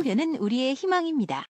수호련은 우리의 희망입니다.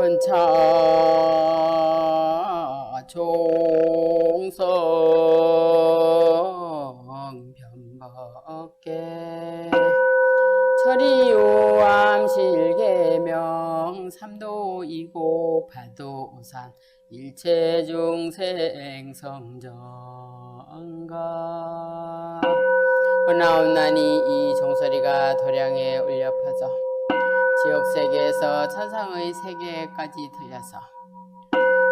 원차 종성 변법계 철이요암실계명 삼도이고 파도산 일체중생 성정가 원나옵나니 이 종소리가 도량에 울려 퍼져 지옥세계에서 천상의 세계까지 들려서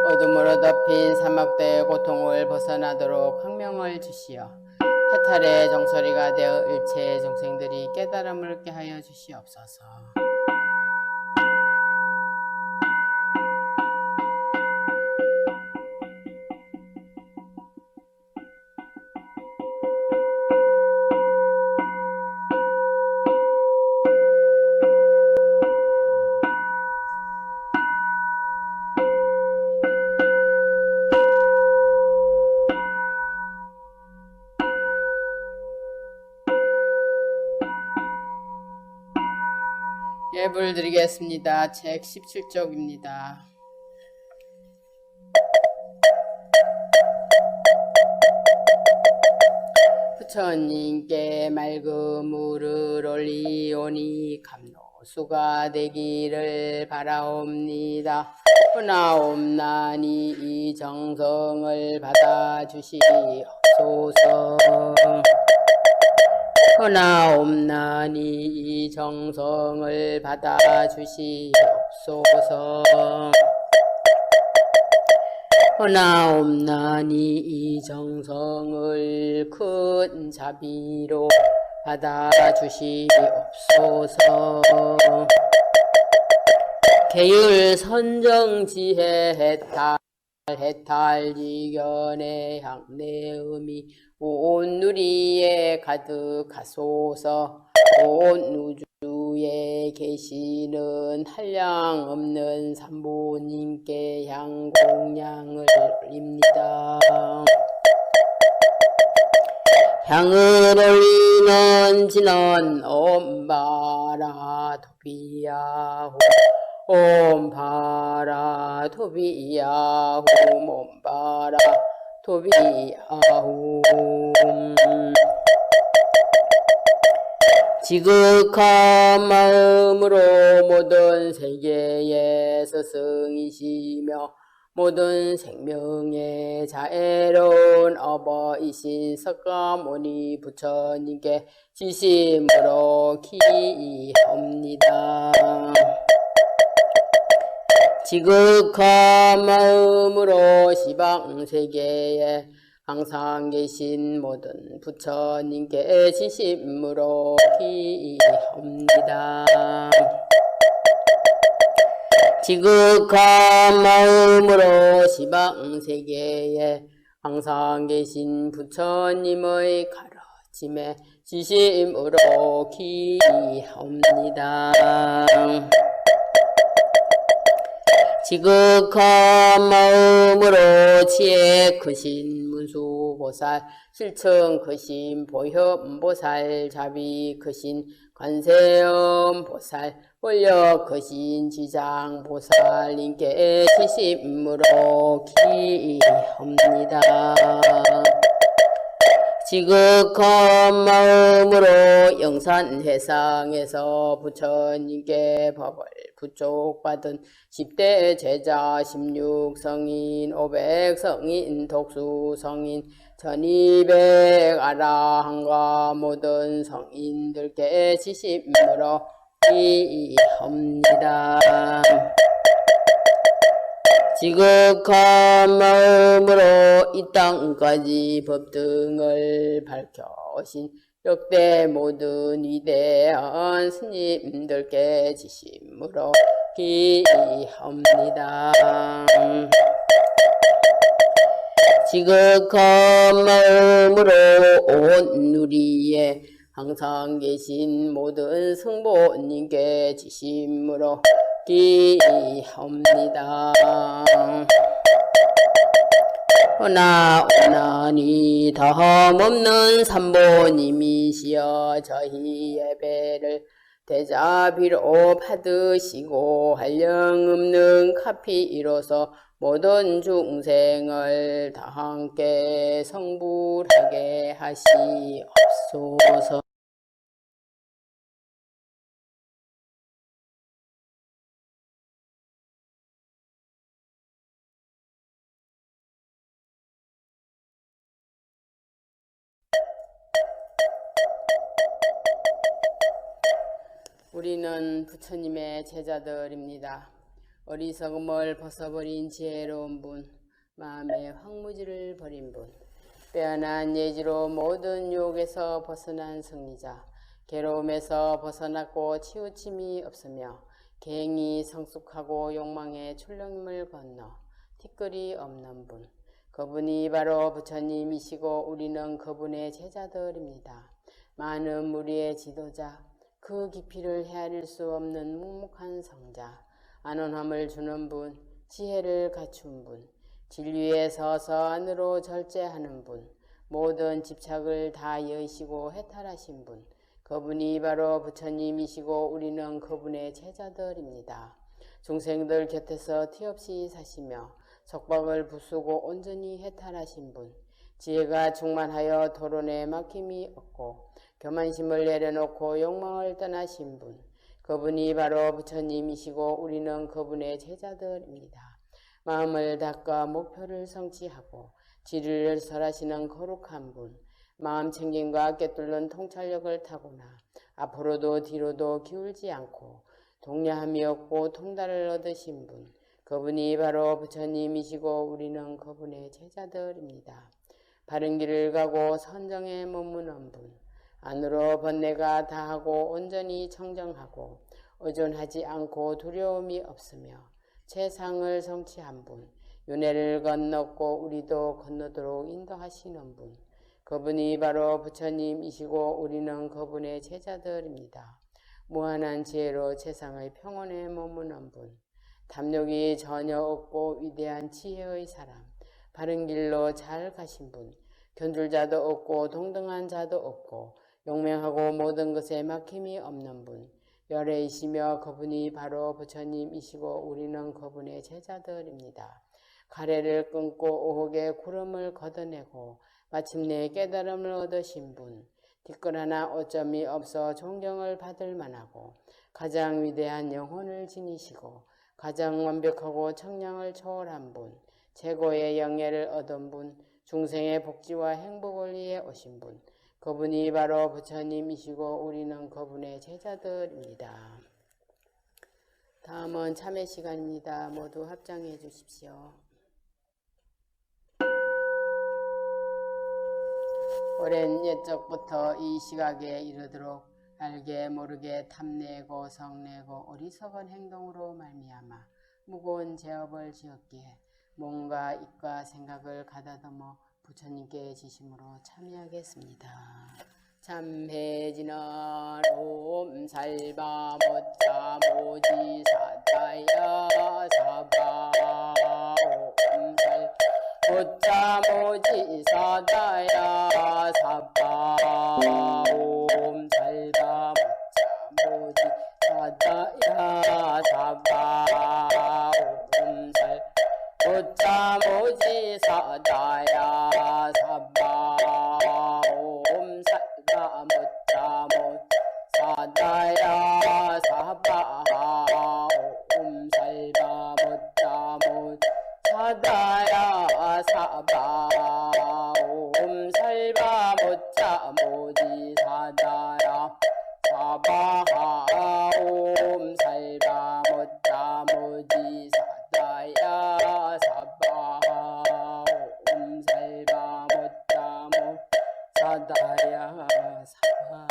어둠으로 덮인 사막대의 고통을 벗어나도록 광명을 주시어 해탈의 종소리가 되어 일체의众생들이 깨달음을 얻게 하여 주시옵소서. 예불 드리겠습니다. 책 17쪽입니다. 부처님께 맑은 물을 올리오니 감로수가 되기를 바라옵니다. 나옵나니 이 정성을 받아주시옵소서. 나옵나니 이 정성을 받아주시옵소서. 나옵나니 이 정성을 큰 자비로 받아주시옵소서. 계율 선정지혜 해탈 지견의 향내음이 온 누리에 가득하소서. 온 우주에 계시는 한량없는 삼보님께 향공양을 올립니다. 향을 올리는 진원 옴바라 도비야호 옴바라 도비야호 옴바라 도비야호. 지극한 마음으로 모든 세계의 스승이시며 모든 생명의 자애로운 어버이신 석가모니 부처님께 진심으로 기이옵니다. 지극한 마음으로 시방세계에 항상 계신 모든 부처님께 진심으로 기이옵니다. 지극한 마음으로 시방세계에 항상 계신 부처님의 가르침에 지심으로 기하옵니다. 지극한 마음으로 지혜 크신 문수보살, 실청 크신 보현보살, 자비 크신 관세음보살, 권력 크신 지장보살님께 지심으로 기합니다. 지극한 마음으로 영산해상에서 부처님께 법을 부족받은 10대 제자 16성인 500성인 독수성인 1200 아라한과 모든 성인들께 지심으로 기합니다. 지극한 마음으로 이 땅까지 법등을 밝혀오신 역대 모든 위대한 스님들께 지심으로 기합니다. 지극한 마음으로 온 누리에 항상 계신 모든 성보님께 지심으로 기합니다. 오나니 덤없는 삼보님이시여 저희 예배를 대자비로 받으시고 한량없는 카피로서 모든 중생을 다 함께 성불하게 하시옵소서. 우리는 부처님의 제자들입니다. 어리석음을 벗어버린 지혜로운 분, 마음의 황무지를 버린 분, 빼어난 예지로 모든 유혹에서 벗어난 승리자, 괴로움에서 벗어났고 치우침이 없으며 갱이 성숙하고 욕망의 출렁임을 건너 티끌이 없는 분, 그분이 바로 부처님이시고 우리는 그분의 제자들입니다. 많은 무리의 지도자, 그 깊이를 헤아릴 수 없는 묵묵한 성자, 안온함을 주는 분, 지혜를 갖춘 분, 진리에 서서 안으로 절제하는 분, 모든 집착을 다 여의시고 해탈하신 분, 그분이 바로 부처님이시고 우리는 그분의 제자들입니다. 중생들 곁에서 티없이 사시며 속박을 부수고 온전히 해탈하신 분, 지혜가 충만하여 토론에 막힘이 없고 교만심을 내려놓고 욕망을 떠나신 분, 그분이 바로 부처님이시고 우리는 그분의 제자들입니다. 마음을 닦아 목표를 성취하고 진리를 설하시는 거룩한 분, 마음 챙김과 꿰뚫는 통찰력을 타고나 앞으로도 뒤로도 기울지 않고 동려함이 없고 통달을 얻으신 분, 그분이 바로 부처님이시고 우리는 그분의 제자들입니다. 바른 길을 가고 선정에 머무는 분, 안으로 번뇌가 다하고 온전히 청정하고 의존하지 않고 두려움이 없으며 최상을 성취한 분, 윤회를 건넜고 우리도 건너도록 인도하시는 분, 그분이 바로 부처님이시고 우리는 그분의 제자들입니다. 무한한 지혜로 세상의 평온에 머무는 분, 탐욕이 전혀 없고 위대한 지혜의 사람, 바른 길로 잘 가신 분, 견줄자도 없고 동등한 자도 없고 용맹하고 모든 것에 막힘이 없는 분, 열애이시며 그분이 바로 부처님이시고 우리는 그분의 제자들입니다. 가래를 끊고 오혹의 구름을 걷어내고 마침내 깨달음을 얻으신 분, 티끌 하나 오점이 없어 존경을 받을 만하고 가장 위대한 영혼을 지니시고 가장 완벽하고 청량을 초월한 분, 최고의 영예를 얻은 분, 중생의 복지와 행복을 위해 오신 분, 그분이 바로 부처님이시고 우리는 그분의 제자들입니다. 다음은 참회 시간입니다. 모두 합장해 주십시오. 오랜 옛적부터 이 시각에 이르도록 알게 모르게 탐내고 성내고 어리석은 행동으로 말미암아 무거운 제업을 지었기에 몸과 입과 생각을 가다듬어 부처님께 지심으로 참여하겠습니다. 참회지나 롬살바 못자 모지 사다야 사바 옴살 못자 모지 사다야 사바 옴살바 못자 모지 사다야 사바 옴살 못자 모지 사다야 사바 옴살바 못자 못 사다야 사바 옴살바 못자 못 사다야 사바 옴살바 못자 모지 사다야 사바 옴살바 못자 모지 사다야 사바 옴살바 못자 못 사다야 사바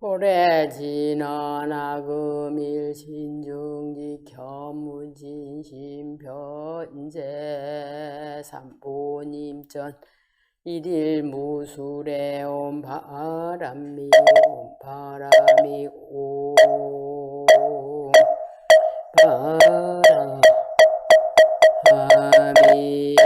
오래 지나나금일 신중지 겸무진심 변제 삼보님전 일일 무술에 온 바람이 온 바람이 온 바람이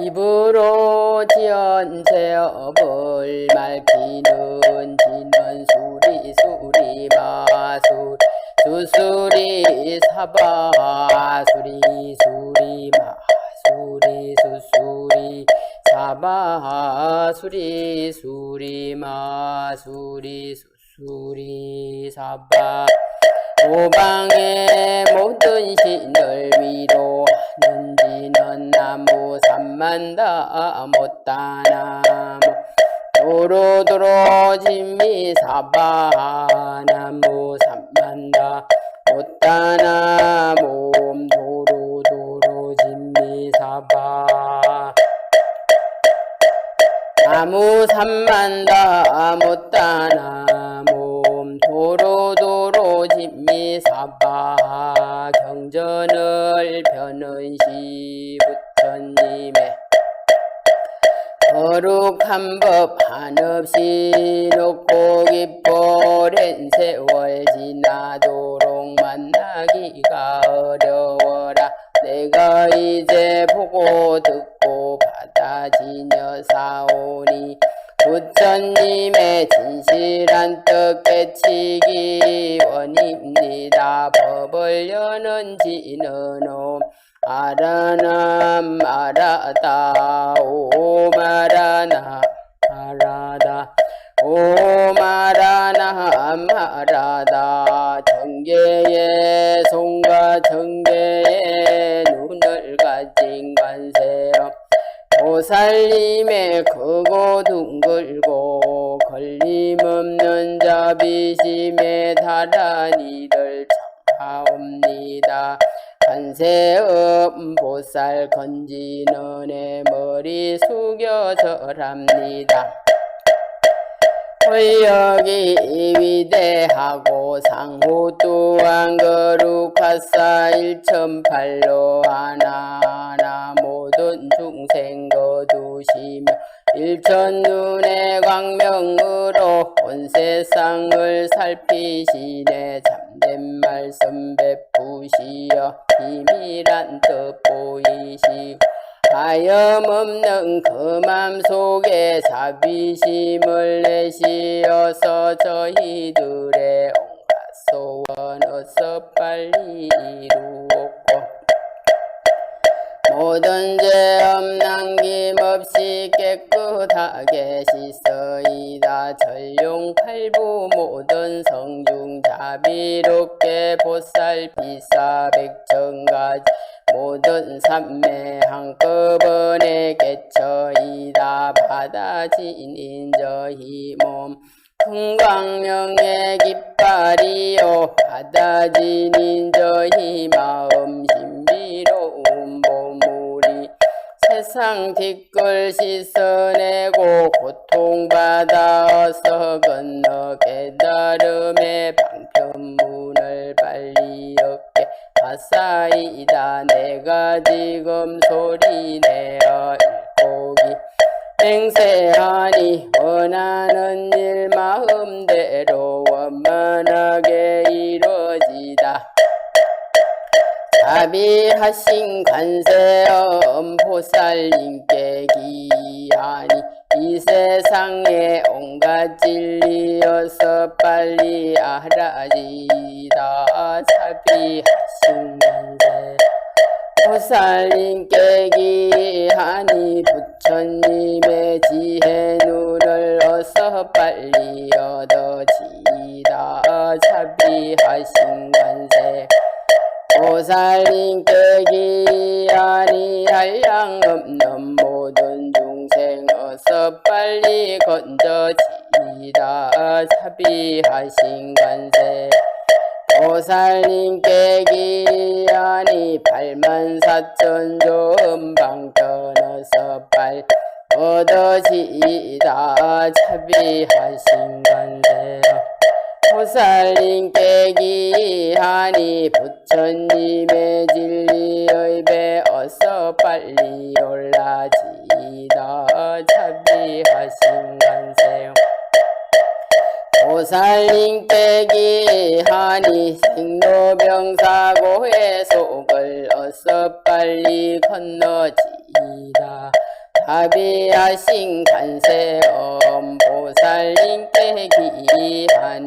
입으로 지은 제업을 말피는 지는 수리 수리 마술 수수리 사바 수리 수리 마수리 수수리 사바 수리 수리 마수리 수수리 사바 오방의 모든 신을 위로하는 지는 나무 삼만다 못다나무 도로도로 진미 사바 나무 삼만다 못다나무 도로도로 진미 사바 나무 삼만다 못다나무 도로도로 진미 사바 경전을 펴는 시 부처님의 거룩한 법 한없이 높고 깊오랜 세월 지나도록 만나기가 어려워라. 내가 이제 보고 듣고 받아지녀 사오니 부처님의 진실한 뜻 깨치기 원입니다. 법을 여는 지는 옴 아라나 마라다 오마라나 마라다 오마라나 마라다 정계의 손과 정계의 눈을 가진 관세음 보살님의 크고 둥글고 걸림없는 자비심에 달한 이들 참하옵니다. 관세음 보살 건지는 내 머리 숙여 절합니다. 권력이 위대하고 상호 또한 거룩하사 일천팔로 하나하나 모든 중생 거두시며 일천눈의 광명으로 온 세상을 살피시네. 참된 말씀 베푸시어 비밀한 뜻 보이시고 하염없는 그 맘속에 자비심을 내시어서 저희들의 온갖 소원 어서 빨리 이루었고 모든 죄업 남김없이 깨끗하게 씻어이다. 전룡팔부 모든 성중 자비롭게 보살 비사 백천가지 모든 삼매 한꺼번에 개처이다. 받아지닌 저희 몸 큰 광명의 깃발이요 받아지닌 저희 마음 신비로운 보물이 세상 뒷글 씻어내고 고통받아서 건너 깨달음의 방편문을 빨리 얻게 하사이다. 내가 지금 소리내어 일곡이 맹세하니 원하는 일 마음대로 원만하게 이루어지다. 자비하신 관세음 보살님께 기하니 이 세상에 온갖 진리여서 빨리 알아지다. 자비하신 관세 보살님께 기하니 부처님의 지혜 눈을 어서 빨리 얻어지다. 자비하신 관세 보살님께 기하니 한량 없는 모든 중생 어서 빨리 건져지다. 자비하신 관세 보살님께 기하니 84,000 좋은 방편 어서 빨리 얻어지다. 자비하신 관세 보살님께 기하니 부처님의 진리의 배 어서 빨리 올라지다. 자비하신 관세 보살님께 기하니 생로병사고의 속을 어서 빨리 건너지다. 자비하신 관세음 보살님께 기하니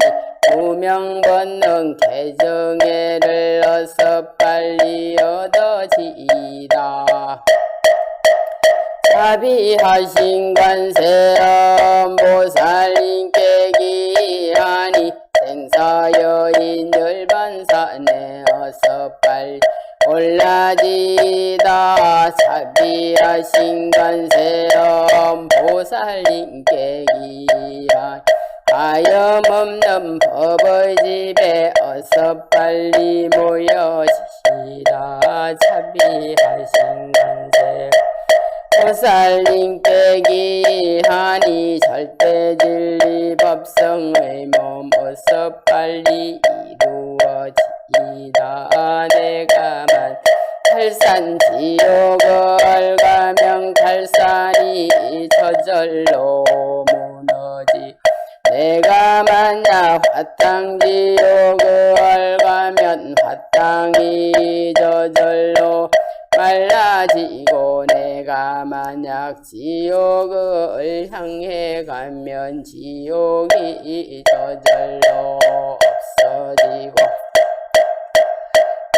무명번능 개정애를 어서 빨리 얻어지다. 자비하신 관세음 보살님께 기하니 생사여인 열반산에 어서 빨리 올라지다. 자비하신 관세음 보살님께 기하니 가염없는 법의 집에 어서 빨리 모여지시다. 자비하신 관세 보살님께 기하니 절대진리 법성의 몸 어서 빨리 이루어지다. 내가만 탈산지옥을 가면 탈산이 저절로 무너지 내가 만약 화탕지옥을 가면 화탕이 저절로 말라지고 내가 만약 지옥을 향해 가면 지옥이 저절로 없어지고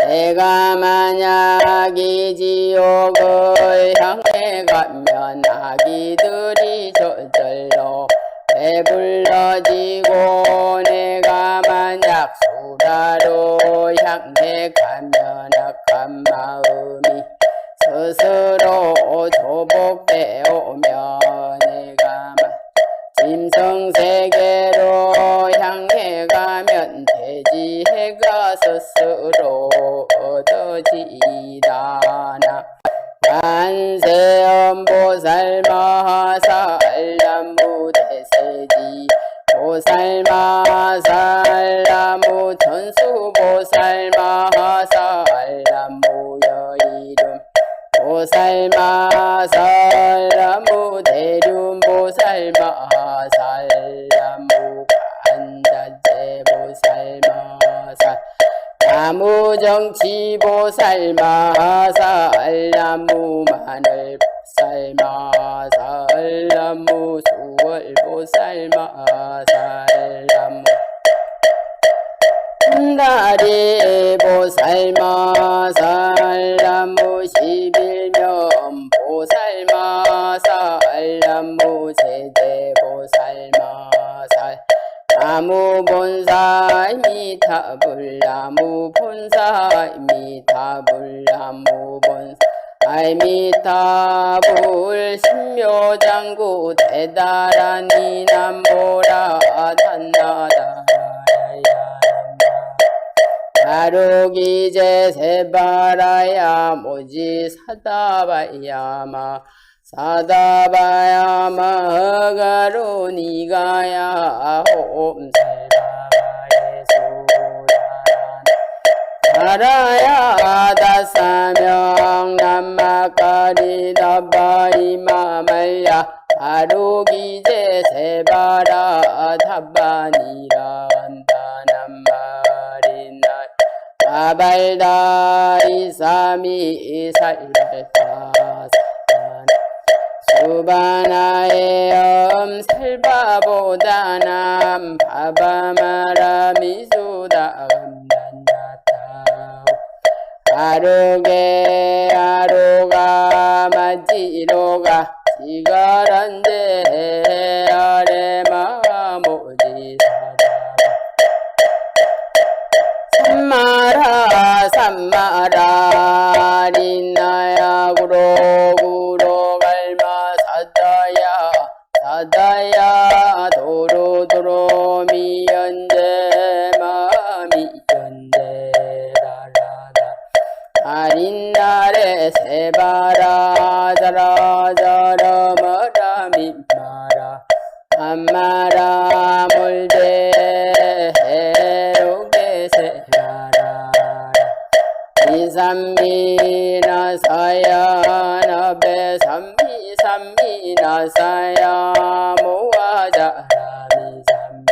내가 만약 이 지옥을 향해 가면 아기들이 저절로 배불러지고 내가 만약 수라로 향해 가면 악한 마음이 스스로 조복되오며 내가 짐승세계로 향해 가면 돼지해가 스스로 얻어지다. 관세음 보살 마하살 나무 대세지 보살 마하살 나무 천수 보살 마하살 나무 여이름 보살 마하살 나무 대륜 보살 마하살 나무 간자재 보살 마하살 나무 정치 보살 마하살 나무 마늘 보살 마하살 나무 수월 보살 마하살 나무 다리 보살 마하살 나무 11면 보살 마하살 나무 제대 보살 마하살 나무 본사이 미타불 나무 본사이 미타불 나무 본사이 미타불 신묘장구 대다라니 남보라 단나다라야 가루기제 세바라야 모지 사다바야마 사다바야마 허가루 니가야 홈살바바의 소라란 가라야 다사명 남마까리 다바이마말야 가루기제 세바라 다바니라 간다남마리나 아발다 이삼이 살발다 수바나의 살바보다남 바바마라 미수다 감단자타 아르게 아로가 마지로가 지가란데 아레마 모지사다 삼마라 삼마라 린나야 구로구로 갈마 사다야 사다야 도로도로 미연제 마미연제 라라다 아린나레 세바라 자라자라 마라 미마라 암마라 몰제 해로게 세라라 이삼미나 사야나 베삼미 삼미나 사야 모아자라 미삼미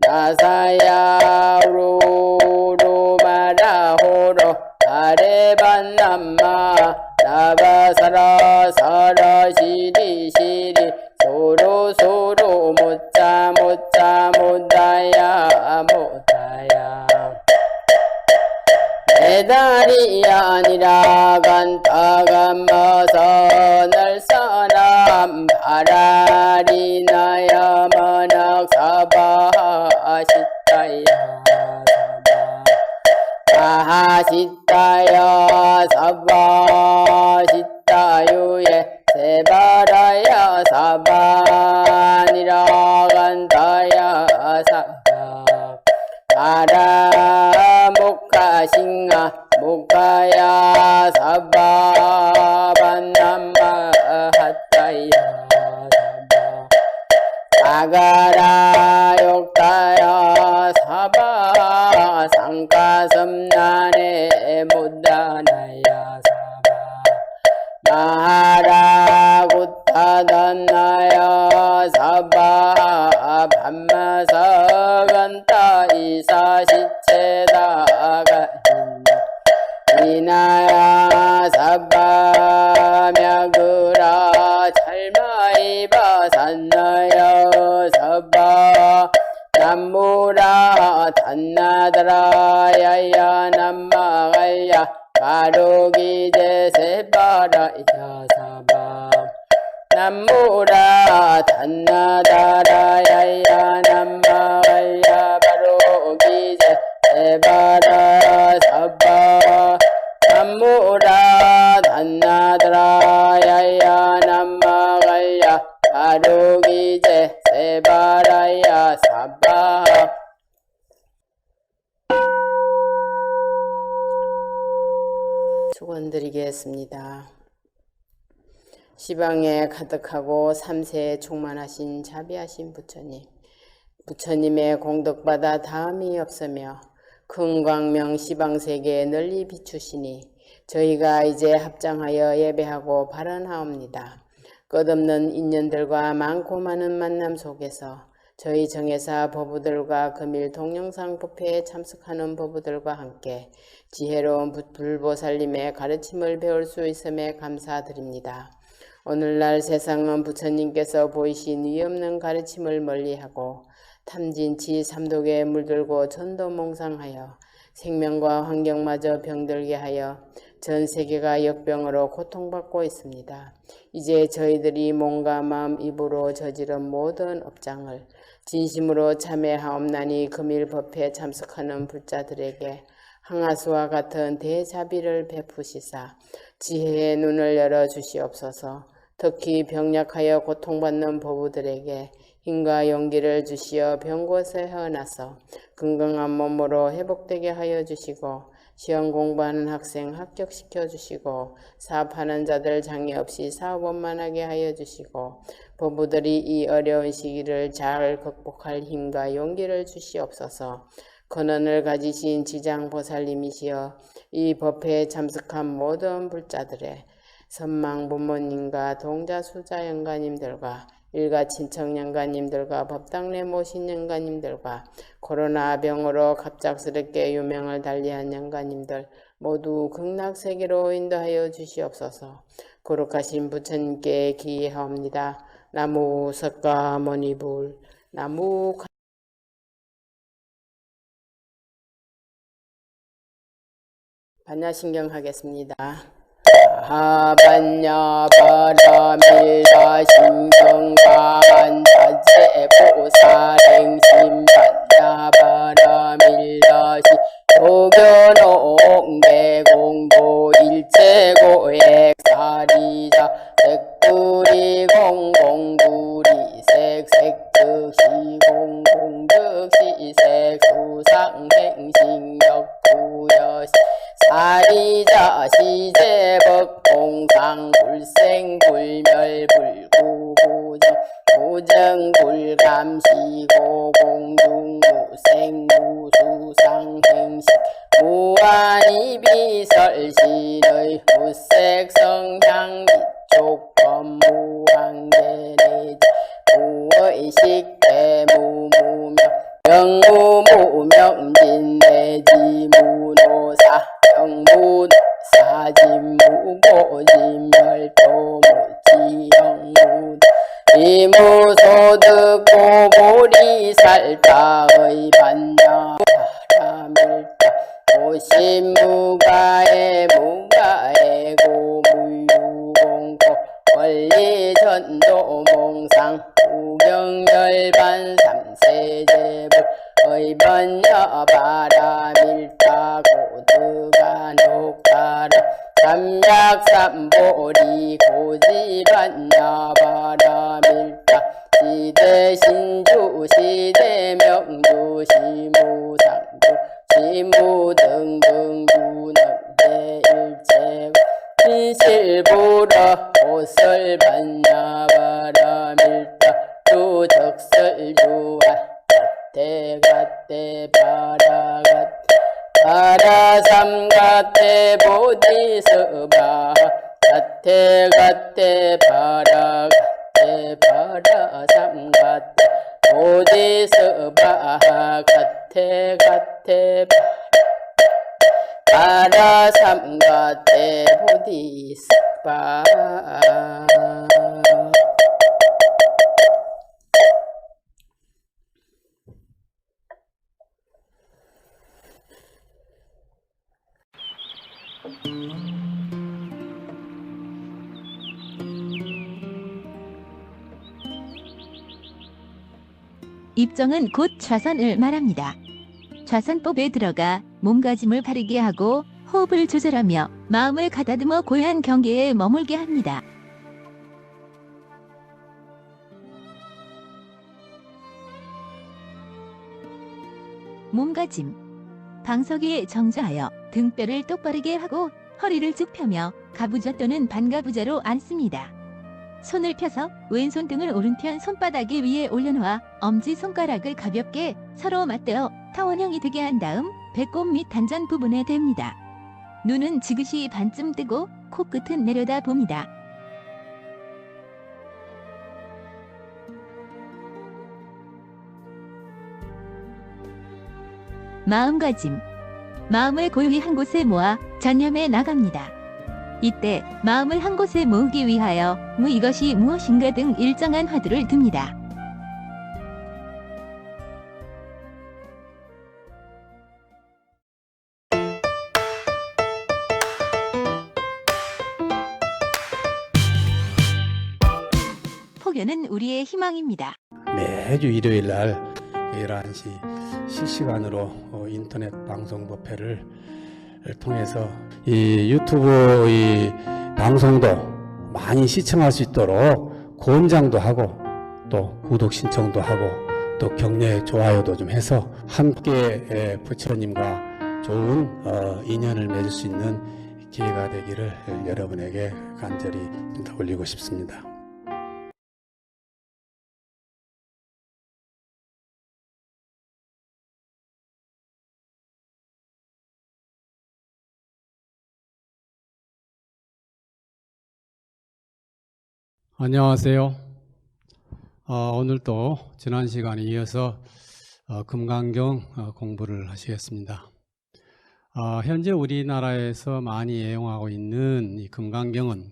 나사야 우루루 마라호로 아레반남마 나바사라 사라 시리 시리 소로 소로 못자 못자 못다야 못다야 배달이 아니라 간타감마서 날 사람 바라리 나야 만악 사바하시다야 사바하시다야 사바시다유에 세바라야 사바니라 간다야 사바 아라 목가싱아 목가야 사바반남마 핫다야 사바 아가라 욕다야 사바 상가섬난에 못다나야 사바 나하라 굿타단나야 사바 밤마서간다 이사시체다가 이나야 사바 мя그라 찰마이바 산나야 사바 남무라 단나다라 야야 남마가야 가루기제 세바라야 사바 남무라 단나다라 야야 남마가야 가루기제 세바라 사바 남무라 단나다라 야야 남마가야 가루기제 세바라야 사바 축원드리겠습니다. 시방에 가득하고 삼세에 충만하신 자비하신 부처님, 부처님의 공덕받아 다음이 없으며 큰 광명 시방세계에 널리 비추시니 저희가 이제 합장하여 예배하고 발언하옵니다. 끝없는 인연들과 많고 많은 만남 속에서 저희 정예사 법우들과 금일 동영상 법회에 참석하는 법우들과 함께 지혜로운 불보살님의 가르침을 배울 수 있음에 감사드립니다. 오늘날 세상은 부처님께서 보이신 위없는 가르침을 멀리하고 탐진치 삼독에 물들고 전도몽상하여 생명과 환경마저 병들게 하여 전 세계가 역병으로 고통받고 있습니다. 이제 저희들이 몸과 마음, 입으로 저지른 모든 업장을 진심으로 참회하옵나니 금일 법회에 참석하는 불자들에게 항아수와 같은 대자비를 베푸시사 지혜의 눈을 열어 주시옵소서. 특히 병약하여 고통받는 보부들에게 힘과 용기를 주시어 병곳에 헤어나서 건강한 몸으로 회복되게 하여 주시고 시험 공부하는 학생 합격시켜 주시고 사업하는 자들 장애 없이 사업 원만하게 하여 주시고 부부들이 이 어려운 시기를 잘 극복할 힘과 용기를 주시옵소서. 근원을 가지신 지장보살님이시여 이 법회에 참석한 모든 불자들의 선망 부모님과 동자 수자 영가님들과 일가 친척 영가님들과 법당내 모신 영가님들과 코로나 병으로 갑작스럽게 유명을 달리한 영가님들 모두 극락세계로 인도하여 주시옵소서. 거룩하신 부처님께 기하옵니다. 나무 석가모니불 나무 반야신경 하겠습니다. 하반야 바라밀다 신경관 자제 보살행심 반야 바라밀다 도견옥 대공도 일체고액 사리자 색구리 공공구리 색색즉시 공공즉시 색수상행신역 구여시 사리자 시제법 공상 불생 불멸 불구부정 무정 불감시고 공중무생 무수상행식 무한이비설신의 무색성향 이촉범 무한계내지 무의식 대무무명 영무무명진내지 무노사 영무사진무고진멸도무지영무 이무소득 고보리살다의 반야 바라밀다 오신무가의 무가의 고무유공고 원리전도 몽상 우경열반 삼세제불 의번여 바라밀다 고드가 녹가라 삼약삼보리 고지반야 바라밀다 시대신주 시대명주 시무상주 시무등등 유능대일체고 신실부러 고설반야 바라밀다 주적설주할 갓대 바라갓 바라삼갓대 보디서바 갓대 바라갓대 바라삼갓대 보디서바 갓대 바라삼갓대 보디서바 입정은 곧 좌선을 말합니다. 좌선법에 들어가 몸가짐을 바르게 하고 호흡을 조절하며 마음을 가다듬어 고요한 경계에 머물게 합니다. 몸가짐 방석에 정좌하여 등뼈를 똑바르게 하고 허리를 쭉 펴며 가부좌 또는 반가부좌로 앉습니다. 손을 펴서 왼손 등을 오른편 손바닥 위에 올려놓아 엄지손가락을 가볍게 서로 맞대어 타원형이 되게 한 다음 배꼽 및 단전 부분에 댑니다. 눈은 지그시 반쯤 뜨고 코끝은 내려다 봅니다. 마음가짐 마음을 고요히 한 곳에 모아 전념해 나갑니다. 이때 마음을 한 곳에 모으기 위하여 이것이 무엇인가 등 일정한 화두를 듭니다. 포교는 우리의 희망입니다. 매주 일요일 날 11시 실시간으로 인터넷 방송 법회를 통해서 이 유튜브 이 방송도 많이 시청할 수 있도록 권장도 하고 또 구독 신청도 하고 또 격려의 좋아요도 좀 해서 함께 부처님과 좋은 인연을 맺을 수 있는 기회가 되기를 여러분에게 간절히 올리고 싶습니다. 안녕하세요. 오늘도 지난 시간에 이어서 금강경 공부를 하시겠습니다. 현재 우리나라에서 많이 애용하고 있는 이 금강경은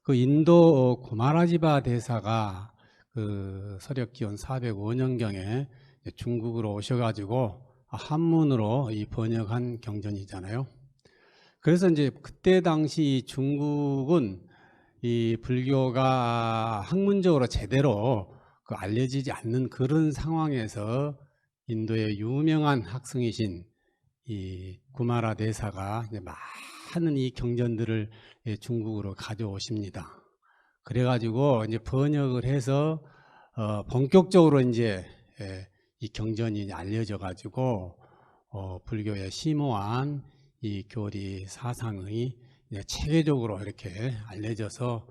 그 인도 구마라지바 대사가 그 서력기원 405년경에 중국으로 오셔가지고 한문으로 이 번역한 경전이잖아요. 그래서 이제 그때 당시 중국은 이 불교가 학문적으로 제대로 알려지지 않는 그런 상황에서 인도의 유명한 학승이신 이 구마라 대사가 이제 많은 이 경전들을 중국으로 가져오십니다. 그래가지고 이제 번역을 해서 본격적으로 이제 이 경전이 알려져 가지고 불교의 심오한 이 교리 사상의 체계적으로 이렇게 알려져서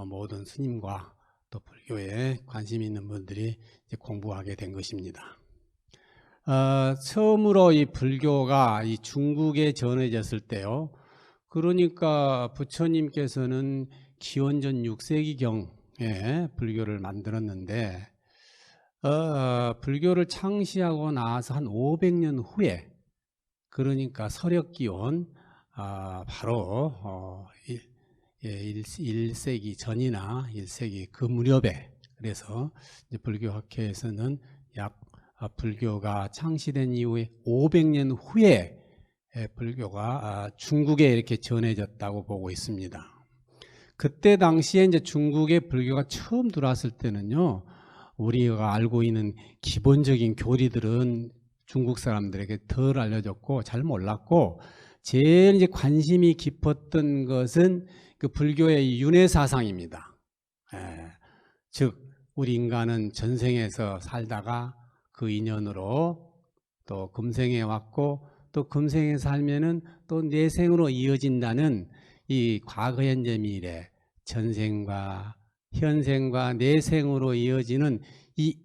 모든 스님과 또 불교에 관심 있는 분들이 이제 공부하게 된 것입니다. 처음으로 이 불교가 이 중국에 전해졌을 때요. 그러니까 부처님께서는 기원전 6세기경에 불교를 만들었는데 불교를 창시하고 나서 한 500년 후에 그러니까 서력기원 바로 1세기 전이나 1세기 그 무렵에 그래서 이제 불교학회에서는 약 불교가 창시된 이후에 500년 후에 불교가 중국에 이렇게 전해졌다고 보고 있습니다. 그때 당시에 이제 중국에 불교가 처음 들어왔을 때는요, 우리가 알고 있는 기본적인 교리들은 중국 사람들에게 덜 알려졌고 잘 몰랐고, 제일 이제 관심이 깊었던 것은 그 불교의 윤회 사상입니다. 즉 우리 인간은 전생에서 살다가 그 인연으로 또 금생에 왔고 또 금생에 살면은 또 내생으로 이어진다는 이 과거 현재 미래 전생과 현생과 내생으로 이어지는 이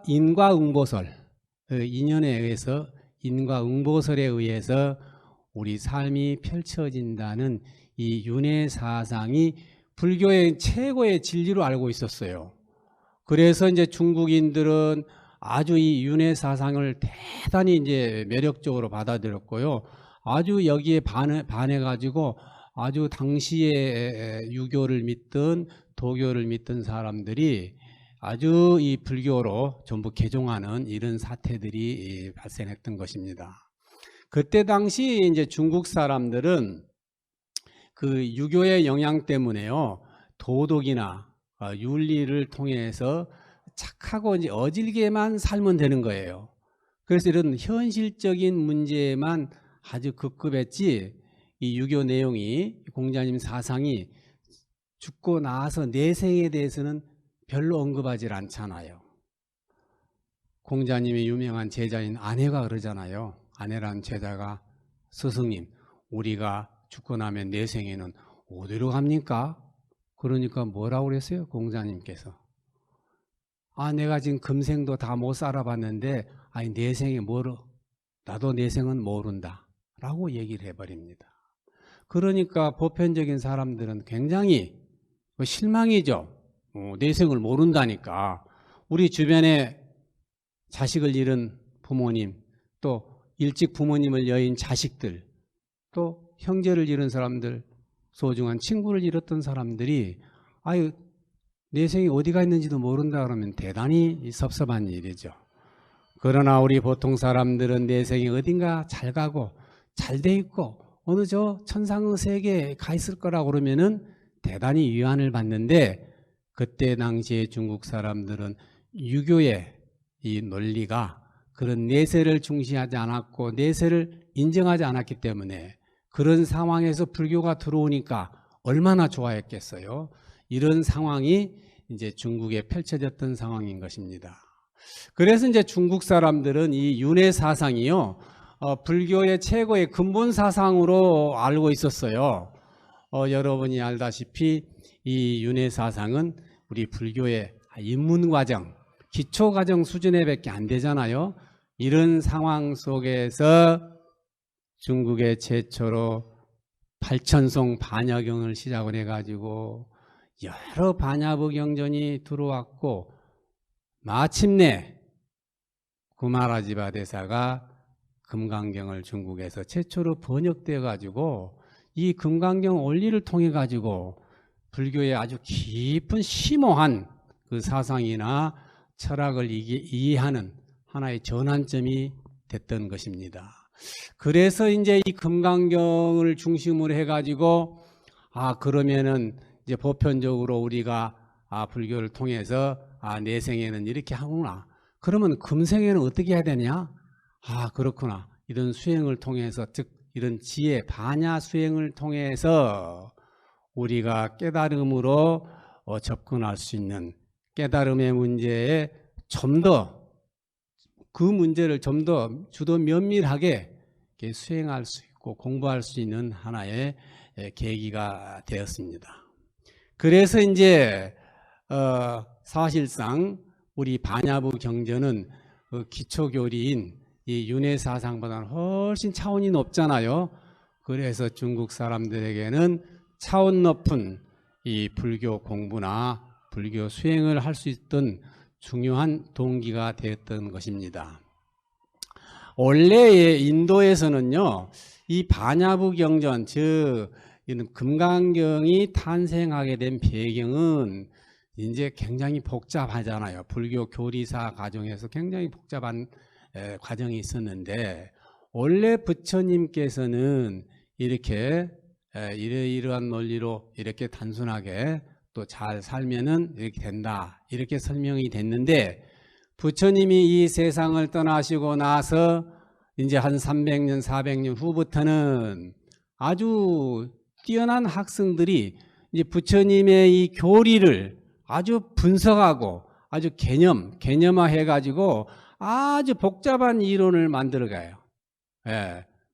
인과응보설 인연에 의해서 인과응보설에 의해서 우리 삶이 펼쳐진다는 이 윤회 사상이 불교의 최고의 진리로 알고 있었어요. 그래서 이제 중국인들은 아주 이 윤회 사상을 대단히 이제 매력적으로 받아들였고요. 아주 여기에 반해가지고 아주 당시에 유교를 믿던 도교를 믿던 사람들이 아주 이 불교로 전부 개종하는 이런 사태들이 발생했던 것입니다. 그때 당시 이제 중국 사람들은 그 유교의 영향 때문에요, 도덕이나 윤리를 통해서 착하고 이제 어질게만 살면 되는 거예요. 그래서 이런 현실적인 문제에만 아주 급급했지, 이 유교 내용이 공자님 사상이 죽고 나서 내생에 대해서는 별로 언급하지 않잖아요. 공자님의 유명한 제자인 아내가 그러잖아요. 아내란 제자가 스승님, 우리가 죽고 나면 내생에는 어디로 갑니까? 그러니까 뭐라고 그랬어요? 공자님께서 내가 지금 금생도 다 못 살아봤는데 아니 내생에 나도 내생은 모른다 라고 얘기를 해버립니다. 그러니까 보편적인 사람들은 굉장히 실망이죠. 내생을 모른다니까. 우리 주변에 자식을 잃은 부모님, 또 일찍 부모님을 여인 자식들, 또 형제를 잃은 사람들, 소중한 친구를 잃었던 사람들이 내생이 어디가 있는지도 모른다 그러면 대단히 섭섭한 일이죠. 그러나 우리 보통 사람들은 내생이 어딘가 잘 가고 잘 돼 있고 어느 저 천상의 세계에 가 있을 거라고 그러면은 대단히 위안을 받는데, 그때 당시에 중국 사람들은 유교의 이 논리가 그런 내세를 중시하지 않았고 내세를 인정하지 않았기 때문에 그런 상황에서 불교가 들어오니까 얼마나 좋아했겠어요. 이런 상황이 이제 중국에 펼쳐졌던 상황인 것입니다. 그래서 이제 중국 사람들은 이 윤회 사상이요, 불교의 최고의 근본 사상으로 알고 있었어요. 여러분이 알다시피 이 윤회 사상은 우리 불교의 입문 과정, 기초 과정 수준에 밖에 안 되잖아요. 이런 상황 속에서 중국의 최초로 팔천송 반야경을 시작을 해가지고 여러 반야부 경전이 들어왔고, 마침내 구마라지바 대사가 금강경을 중국에서 최초로 번역되어 가지고 이 금강경 원리를 통해 가지고 불교의 아주 깊은 심오한 그 사상이나 철학을 이해하는 하나의 전환점이 됐던 것입니다. 그래서 이제 이 금강경을 중심으로 해가지고 그러면은 이제 보편적으로 우리가 불교를 통해서 내 생에는 이렇게 하구나. 그러면 금생에는 어떻게 해야 되냐? 그렇구나. 이런 수행을 통해서, 즉 이런 지혜 반야 수행을 통해서 우리가 깨달음으로 접근할 수 있는, 깨달음의 문제에 좀 더 그 문제를 좀 더 주도 면밀하게 수행할 수 있고 공부할 수 있는 하나의 계기가 되었습니다. 그래서 이제 사실상 우리 반야부 경전은 기초교리인 이 윤회 사상보다는 훨씬 차원이 높잖아요. 그래서 중국 사람들에게는 차원 높은 이 불교 공부나 불교 수행을 할 수 있던 중요한 동기가 되었던 것입니다. 원래 인도에서는요, 이 반야부 경전, 즉 이런 금강경이 탄생하게 된 배경은 이제 굉장히 복잡하잖아요. 불교 교리사 과정에서 굉장히 복잡한 과정이 있었는데, 원래 부처님께서는 이렇게 이러이러한 논리로 이렇게 단순하게 또 잘 살면은 이렇게 된다, 이렇게 설명이 됐는데, 부처님이 이 세상을 떠나시고 나서 이제 한 300년, 400년 후부터는 아주 뛰어난 학생들이 이제 부처님의 이 교리를 아주 분석하고 아주 개념화해가지고 아주 복잡한 이론을 만들어가요.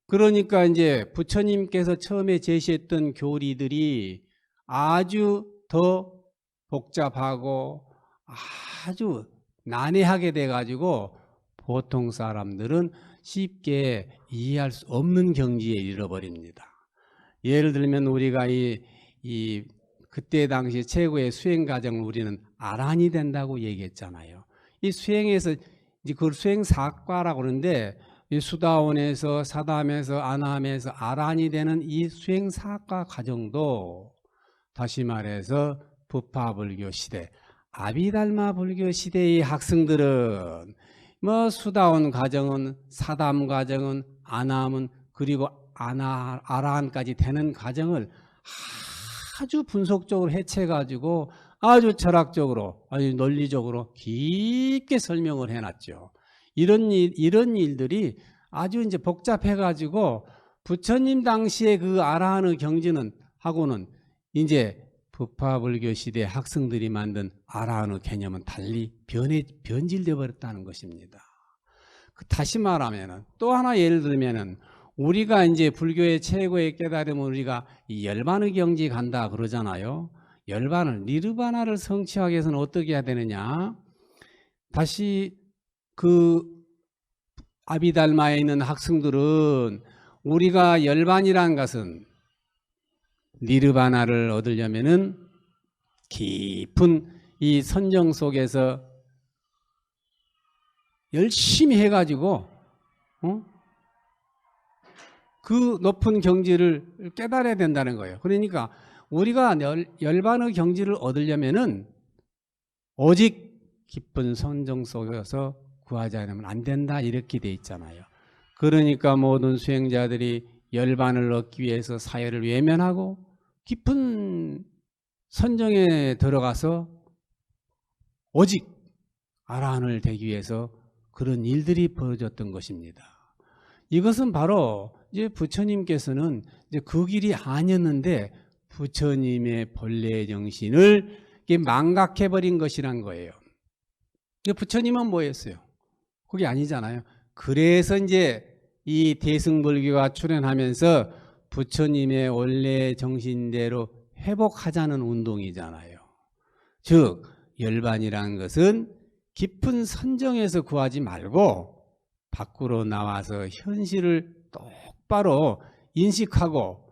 그러니까 이제 부처님께서 처음에 제시했던 교리들이 아주 더 복잡하고 아주 난해하게 돼가지고 보통 사람들은 쉽게 이해할 수 없는 경지에 이르러버립니다. 예를 들면 우리가 그때 당시 최고의 수행 과정을 우리는 아란이 된다고 얘기했잖아요. 이 수행에서 이제 그걸 수행사과라고 그러는데, 이 수다원에서 사담에서 아나함에서 아란이 되는 이 수행사과 과정도 다시 말해서 부파불교 시대, 아비달마 불교 시대의 학생들은 뭐 수다원 과정은, 사담 과정은, 아나함은, 그리고 아라한까지 되는 과정을 아주 분석적으로 해체가지고 아주 철학적으로, 아주 논리적으로 깊게 설명을 해놨죠. 이런 일들이 아주 이제 복잡해가지고 부처님 당시에 그 아라한의 경지는 하고는 이제 부파불교 시대 학생들이 만든 아라한의 개념은 달리 변질되어 버렸다는 것입니다. 다시 말하면은, 또 하나 예를 들면은, 우리가 이제 불교의 최고의 깨달음은 우리가 이 열반의 경지 간다 그러잖아요. 열반을, 니르바나를 성취하기 위해서는 어떻게 해야 되느냐? 다시 그 아비달마에 있는 학생들은, 우리가 열반이라는 것은 니르바나를 얻으려면은 깊은 이 선정 속에서 열심히 해가지고 그 높은 경지를 깨달아야 된다는 거예요. 그러니까 우리가 열반의 경지를 얻으려면은 오직 깊은 선정 속에서 구하지 않으면 안 된다, 이렇게 돼 있잖아요. 그러니까 모든 수행자들이 열반을 얻기 위해서 사회를 외면하고 깊은 선정에 들어가서 오직 아라한을 되기 위해서 그런 일들이 벌어졌던 것입니다. 이것은 바로 이제 부처님께서는 이제 그 길이 아니었는데 부처님의 본래 정신을 이게 망각해버린 것이란 거예요. 근데 부처님은 뭐였어요? 그게 아니잖아요. 그래서 이제 이 대승불교가 출현하면서 부처님의 원래 정신대로 회복하자는 운동이잖아요. 즉 열반이라는 것은 깊은 선정에서 구하지 말고 밖으로 나와서 현실을 똑바로 인식하고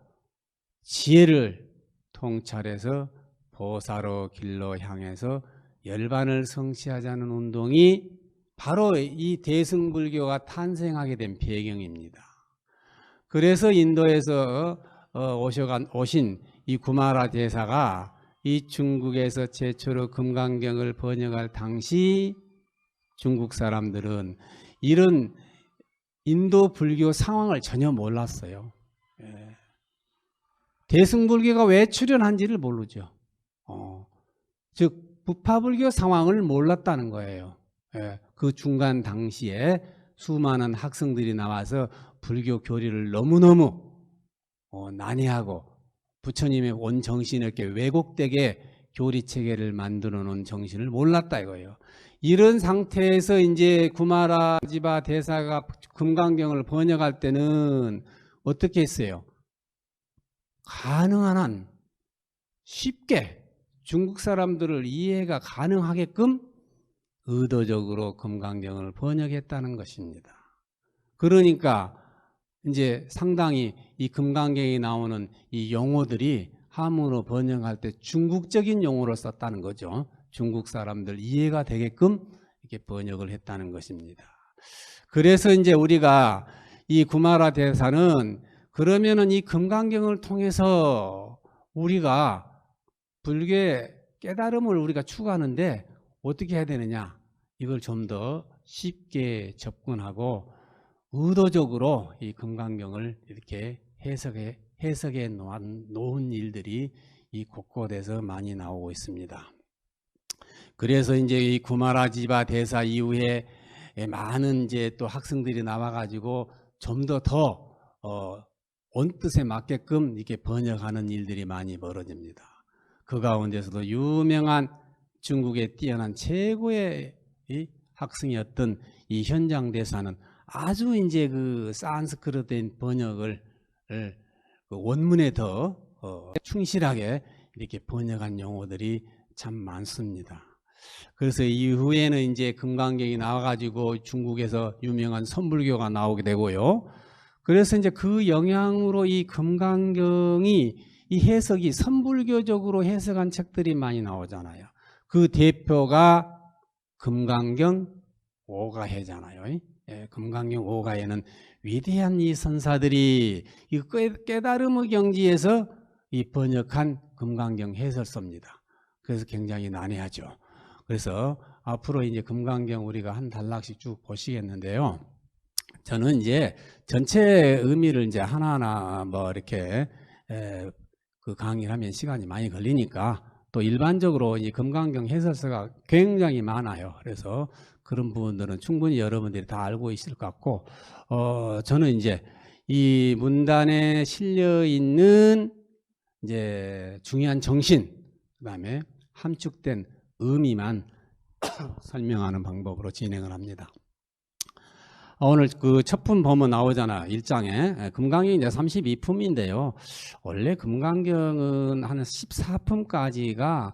지혜를 통찰해서 보사로 길로 향해서 열반을 성취하자는 운동이 바로 이 대승불교가 탄생하게 된 배경입니다. 그래서 인도에서 오신 이 구마라 대사가 이 중국에서 최초로 금강경을 번역할 당시 중국 사람들은 이런 인도 불교 상황을 전혀 몰랐어요. 대승불교가 왜 출현한지를 모르죠. 즉 부파불교 상황을 몰랐다는 거예요. 그 중간 당시에 수많은 학생들이 나와서 불교 교리를 너무너무 난해하고 부처님의 온 정신을 이렇게 왜곡되게 교리 체계를 만들어 놓은 정신을 몰랐다 이거예요. 이런 상태에서 이제 구마라지바 대사가 금강경을 번역할 때는 어떻게 했어요? 가능한 한 쉽게 중국 사람들을 이해가 가능하게끔 의도적으로 금강경을 번역했다는 것입니다. 그러니까 이제 상당히 이 금강경에 나오는 이 용어들이 한문으로 번역할 때 중국적인 용어로 썼다는 거죠. 중국 사람들 이해가 되게끔 이렇게 번역을 했다는 것입니다. 그래서 이제 우리가 이 구마라 대사는 그러면은 이 금강경을 통해서 우리가 불교의 깨달음을 우리가 추구하는데 어떻게 해야 되느냐? 이걸 좀 더 쉽게 접근하고 의도적으로 이 금강경을 이렇게 해석해 놓은 일들이 이 곳곳에서 많이 나오고 있습니다. 그래서 이제 이 구마라지바 대사 이후에 많은 이제 또 학생들이 나와가지고 좀 더 온 뜻에 맞게끔 이렇게 번역하는 일들이 많이 벌어집니다. 그 가운데서도 유명한 중국의 뛰어난 최고의 이 학생이었던 이 현장 대사는 아주 이제 그 산스크리트인 번역을 그 원문에 더 충실하게 이렇게 번역한 용어들이 참 많습니다. 그래서 이후에는 이제 금강경이 나와가지고 중국에서 유명한 선불교가 나오게 되고요. 그래서 이제 그 영향으로 이 금강경이 이 해석이 선불교적으로 해석한 책들이 많이 나오잖아요. 그 대표가 금강경 오가해잖아요. 금강경 오가해는 위대한 이 선사들이 이 깨달음의 경지에서 이 번역한 금강경 해설서입니다. 그래서 굉장히 난해하죠. 그래서 앞으로 이제 금강경 우리가 한 단락씩 쭉 보시겠는데요. 저는 이제 전체 의미를 이제 하나하나 뭐 이렇게 그 강의를 하면 시간이 많이 걸리니까 또 일반적으로 이 금강경 해설서가 굉장히 많아요. 그래서 그런 부분들은 충분히 여러분들이 다 알고 있을 것 같고, 저는 이제 이 문단에 실려 있는 이제 중요한 정신, 그다음에 함축된 의미만 설명하는 방법으로 진행을 합니다. 오늘 그 첫품 보면 나오잖아. 1장에. 금강경이 이제 32품인데요. 원래 금강경은 한 14품까지가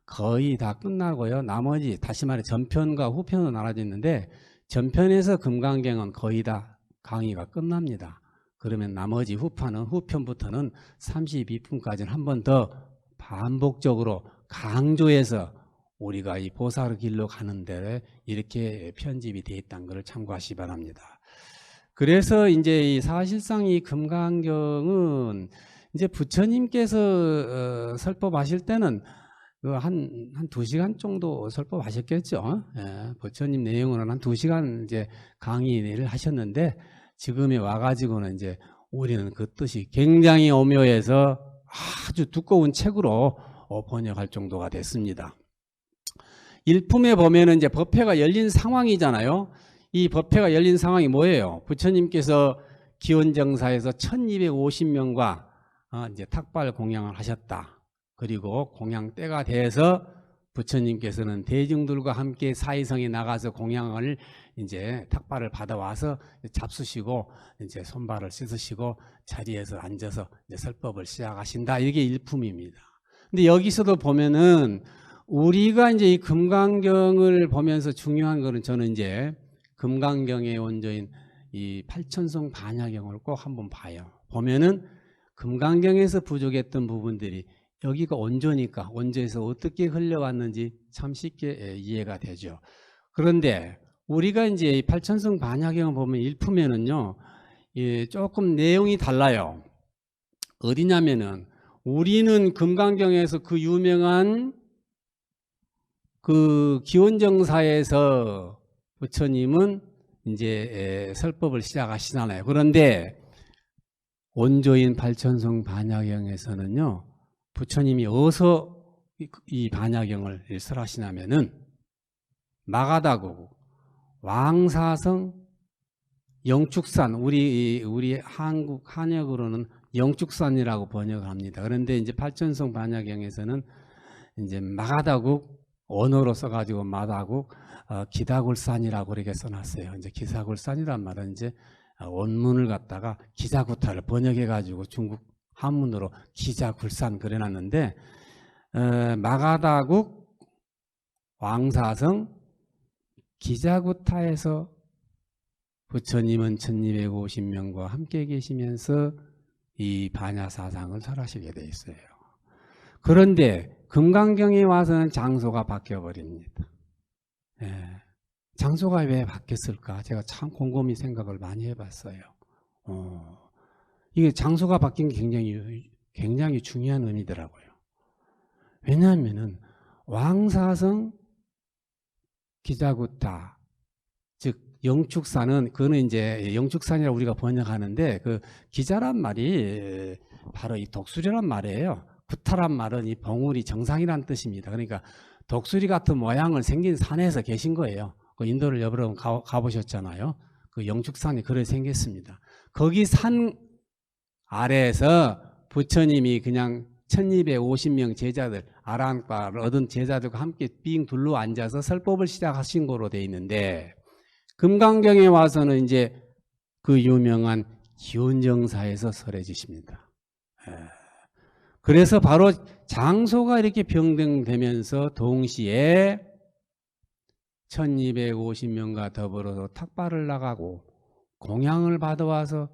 거의 다 끝나고요. 나머지 다시 말해 전편과 후편으로 나눠져 있는데 전편에서 금강경은 거의 다 강의가 끝납니다. 그러면 나머지 후편부터는 32품까지는 한 번 더 반복적으로 강조해서 우리가 이 보살의 길로 가는 데에 이렇게 편집이 되어 있다는 것을 참고하시기 바랍니다. 그래서 이제 이 사실상 이 금강경은 이제 부처님께서 설법하실 때는 한 2시간 정도 설법하셨겠죠. 예, 부처님 내용으로는 한 2시간 이제 강의를 하셨는데 지금에 와가지고는 이제 우리는 그 뜻이 굉장히 오묘해서 아주 두꺼운 책으로 번역할 정도가 됐습니다. 일품에 보면은 이제 법회가 열린 상황이잖아요. 이 법회가 열린 상황이 뭐예요? 부처님께서 기원정사에서 1250명과 이제 탁발 공양을 하셨다. 그리고 공양 때가 돼서 부처님께서는 대중들과 함께 사이성에 나가서 공양을 이제 탁발을 받아와서 잡수시고 이제 손발을 씻으시고 자리에서 앉아서 이제 설법을 시작하신다. 이게 일품입니다. 근데 여기서도 보면은 우리가 이제 이 금강경을 보면서 중요한 거는 저는 이제 금강경의 원조인 이 팔천성 반야경을 꼭 한번 봐요. 보면은 금강경에서 부족했던 부분들이 여기가 원조니까 원조에서 어떻게 흘려왔는지 참 쉽게 이해가 되죠. 그런데 우리가 이제 이 팔천성 반야경을 보면 일품에는요, 조금 내용이 달라요. 어디냐면은 우리는 금강경에서 그 유명한 그 기원정사에서 부처님은 이제 설법을 시작하시잖아요. 그런데 원조인 팔천성 반야경에서는요, 부처님이 어디서 이 반야경을 설하시냐면은 마가다국 왕사성 영축산, 우리 한국 한역으로는 영축산이라고 번역합니다. 그런데 이제 팔천성 반야경에서는 이제 마가다국 언어로 써가지고 마다국 기다굴산이라고 그렇게 써놨어요. 이제 기사굴산이란 말은 이제 원문을 갖다가 기자구타를 번역해가지고 중국 한문으로 기자굴산 그려놨는데, 마가다국 왕사성 기자구타에서 부처님은 1250명과 함께 계시면서 이 반야사상을 설하시게 돼 있어요. 그런데 금강경에 와서는 장소가 바뀌어버립니다. 장소가 왜 바뀌었을까? 제가 참 곰곰이 생각을 많이 해봤어요. 이게 장소가 바뀐 게 굉장히 중요한 의미더라고요. 왜냐하면은 왕사성 기자구타, 즉 영축산은, 그거는 이제 영축산이라고 우리가 번역하는데, 그 기자란 말이 바로 이 독수리란 말이에요. 구타란 말은 이 봉우리 정상이란 뜻입니다. 그러니까 독수리 같은 모양을 생긴 산에서 계신 거예요. 그 인도를 여러 번 가보셨잖아요. 그 영축산이 그래 생겼습니다. 거기 산 아래에서 부처님이 그냥 1250명 제자들, 아라한과를 얻은 제자들과 함께 빙 둘러 앉아서 설법을 시작하신 거로 되어 있는데, 금강경에 와서는 이제 그 유명한 기원정사에서 설해지십니다. 그래서 바로 장소가 이렇게 병등되면서 동시에 1250명과 더불어서 탁발을 나가고 공양을 받아와서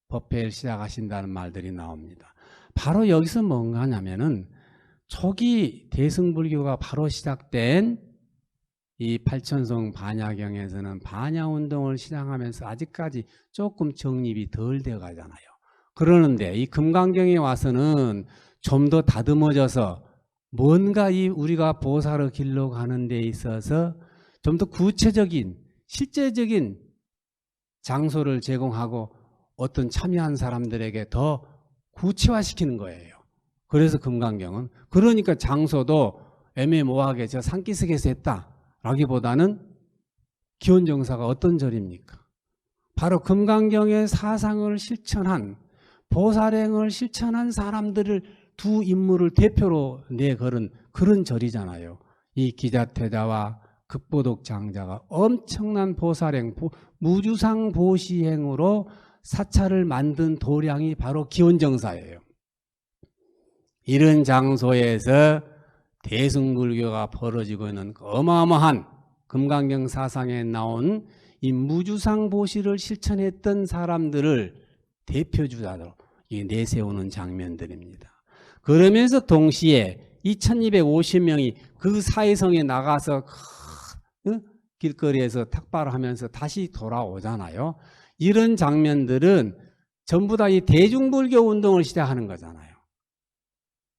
법회를 시작하신다는 말들이 나옵니다. 바로 여기서 뭔가 하냐면은 초기 대승불교가 바로 시작된 이 팔천성 반야경에서는 반야운동을 시작하면서 아직까지 조금 정립이 덜 되어 가잖아요. 그러는데 이 금강경에 와서는 좀 더 다듬어져서 뭔가 이 우리가 보살의 길로 가는 데 있어서 좀 더 구체적인 실제적인 장소를 제공하고 어떤 참여한 사람들에게 더 구체화시키는 거예요. 그래서 금강경은, 그러니까 장소도 애매모호하게 저 산기슭에서 했다라기보다는 기원정사가 어떤 절입니까? 바로 금강경의 사상을 실천한, 보살행을 실천한 사람들을 두 인물을 대표로 내걸은 그런 절이잖아요. 이 기자태자와 극보독 장자가 엄청난 보살행, 무주상 보시행으로 사찰을 만든 도량이 바로 기원정사예요. 이런 장소에서 대승불교가 벌어지고 있는 어마어마한 금강경 사상에 나온 이 무주상 보시를 실천했던 사람들을 대표주자로 내세우는 장면들입니다. 그러면서 동시에 이 1250명이 그 사이성에 나가서 길거리에서 탁발을 하면서 다시 돌아오잖아요. 이런 장면들은 전부 다 이 대중불교 운동을 시작하는 거잖아요.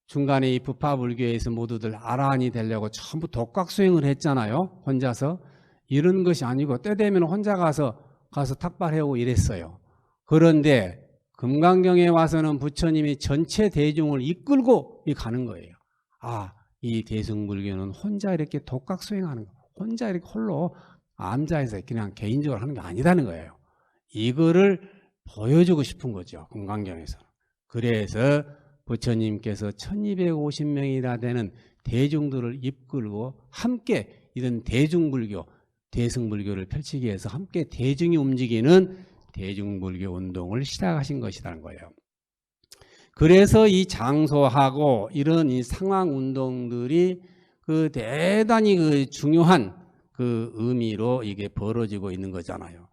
중간에 이 부파불교에서 모두들 아라한이 되려고 전부 독각수행을 했잖아요. 혼자서. 이런 것이 아니고 때 되면 혼자 가서 탁발해오고 이랬어요. 그런데 금강경에 와서는 부처님이 전체 대중을 이끌고 가는 거예요. 아, 이 대승불교는 혼자 이렇게 독각수행하는 거, 혼자 이렇게 홀로 암자에서 그냥 개인적으로 하는 게 아니다는 거예요. 이거를 보여주고 싶은 거죠, 금강경에서. 그래서 부처님께서 1250명이나 되는 대중들을 이끌고 함께 이런 대중불교, 대승불교를 펼치기 위해서 함께 대중이 움직이는 대중불교 운동을 시작하신 것이라는 거예요. 그래서 이 장소하고 이런 이 상황 운동들이 그 대단히 그 중요한 그 의미로 이게 벌어지고 있는 거잖아요.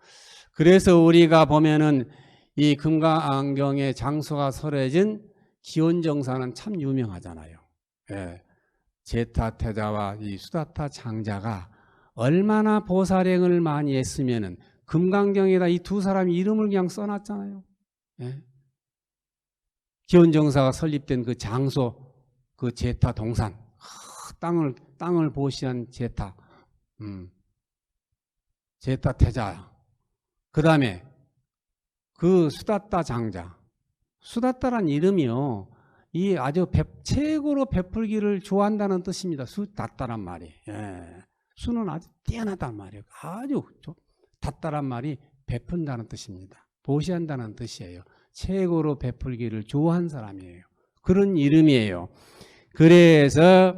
그래서 우리가 보면은 이 금강경에 장소가 설해진 기원정사는 참 유명하잖아요. 예. 제타태자와 이 수다타 장자가 얼마나 보살행을 많이 했으면은 금강경에다 이 두 사람 이름을 그냥 써놨잖아요. 예. 기원정사가 설립된 그 장소, 그 제타 동산, 땅을 보시한 제타, 제타 태자, 그 다음에 그 수다따 장자, 수다따란 이름이요, 이 아주 최고로 베풀기를 좋아한다는 뜻입니다. 수다따란 말이. 예. 수는 아주 뛰어나단 말이에요. 아주 다따란 말이 베푼다는 뜻입니다. 보시한다는 뜻이에요. 최고로 베풀기를 좋아한 사람이에요. 그런 이름이에요. 그래서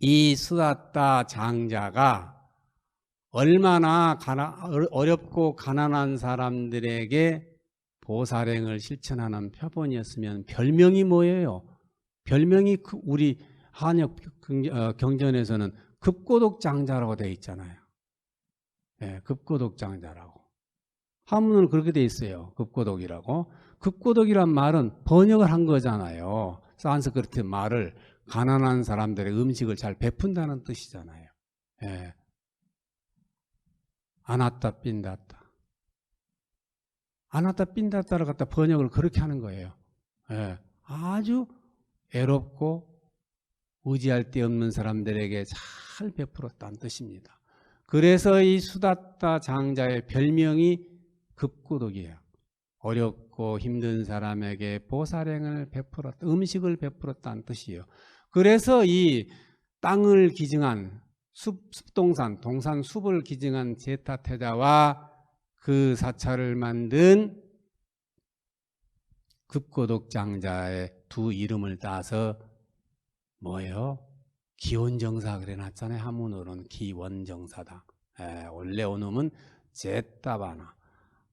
이 수다따 장자가 얼마나 어렵고 가난한 사람들에게 보살행을 실천하는 표본이었으면 별명이 뭐예요? 별명이 우리 한역 경전에서는 급고독장자라고 되어 있잖아요. 네, 급고독장자라고. 한문은 그렇게 되어 있어요. 급고독이라고. 급고독이란 말은 번역을 한 거잖아요. 산스크리트 말을 가난한 사람들의 음식을 잘 베푼다는 뜻이잖아요. 예. 아나따 빈다따. 아나따 빈다따를 갖다 번역을 그렇게 하는 거예요. 예. 아주 애롭고 의지할 데 없는 사람들에게 잘 베풀었다는 뜻입니다. 그래서 이 수다따 장자의 별명이 급고독이에요. 어렵고 힘든 사람에게 보살행을 베풀었다, 음식을 베풀었다는 뜻이에요. 그래서 이 땅을 기증한 숲동산, 동산 숲을 기증한 제타태자와 그 사찰을 만든 급고독장자의 두 이름을 따서 뭐예요? 기원정사 그래 놨잖아요. 한문으로는 기원정사다. 원래 원음은 제타바나,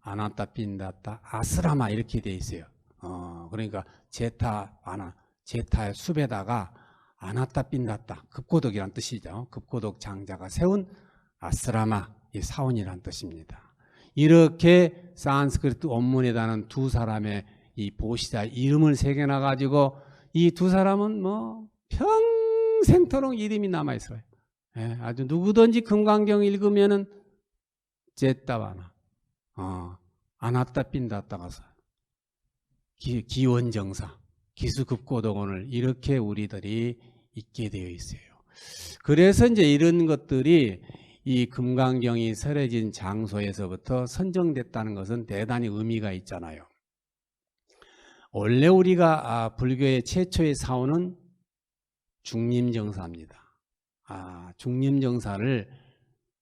아나따 빈다따 아스라마 이렇게 돼 있어요. 그러니까 제타바나, 제타의 숲에다가 아나따 빈다따, 급고독이란 뜻이죠. 급고독 장자가 세운 아스라마, 이 사원이란 뜻입니다. 이렇게 산스크리트 원문에다는 두 사람의 이 보시자 이름을 새겨놔 가지고 이 두 사람은 뭐 평생토록 이름이 남아 있어요. 예, 아주 누구든지 금강경 읽으면은 제따바나, 아나따 빈다따가 기원정사, 기수급고독원을 이렇게 우리들이 있게 되어 있어요. 그래서 이제 이런 것들이 이 금강경이 설해진 장소에서부터 선정됐다는 것은 대단히 의미가 있잖아요. 원래 우리가 불교의 최초의 사원은 중림정사입니다. 중림정사를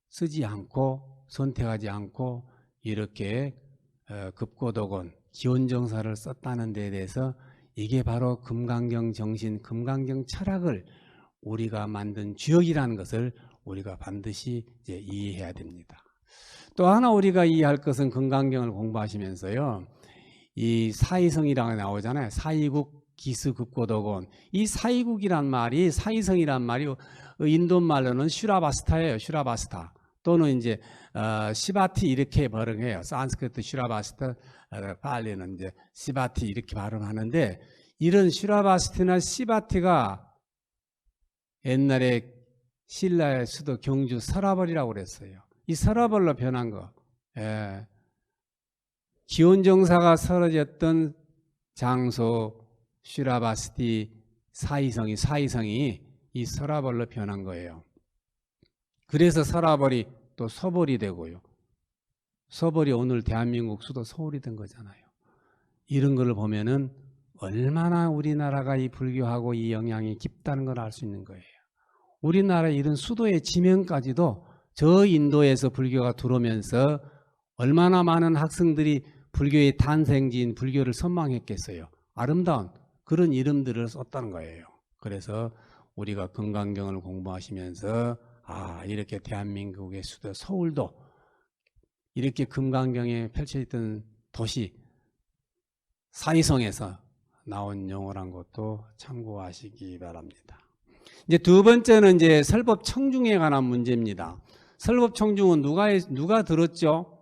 쓰지 않고 선택하지 않고 이렇게 급고독원, 기원정사를 썼다는 데에 대해서 이게 바로 금강경 정신, 금강경 철학을 우리가 만든 주역이라는 것을 우리가 반드시 이제 이해해야 됩니다. 또 하나 우리가 이해할 것은 금강경을 공부하시면서요, 이 사이성이라고 나오잖아요. 사이국 기스급고독원. 이 사이국이란 말이, 사이성이란 말이 인도 말로는 슈라바스타예요. 슈라바스타. 또는 이제 시바티 이렇게 발음해요. 산스크리트 슈라바스타, 팔리는 이제 시바티 이렇게 발음하는데, 이런 슈라바스티나 시바티가 옛날에 신라의 수도 경주 서라벌이라고 그랬어요. 이 서라벌로 변한 거. 예. 기원정사가 설해졌던 장소 슈라바스티 사이성이 이 서라벌로 변한 거예요. 그래서 서라벌이 또 서벌이 되고요. 서벌이 오늘 대한민국 수도 서울이 된 거잖아요. 이런 걸 보면은 얼마나 우리나라가 이 불교하고 이 영향이 깊다는 걸 알 수 있는 거예요. 우리나라 이런 수도의 지명까지도 저 인도에서 불교가 들어오면서 얼마나 많은 학생들이 불교의 탄생지인 불교를 선망했겠어요. 아름다운 그런 이름들을 썼다는 거예요. 그래서 우리가 금강경을 공부하시면서 이렇게 대한민국의 수도 서울도 이렇게 금강경에 펼쳐있던 도시 사이성에서 나온 용어란 것도 참고하시기 바랍니다. 이제 두 번째는 이제 설법 청중에 관한 문제입니다. 설법 청중은 누가 들었죠?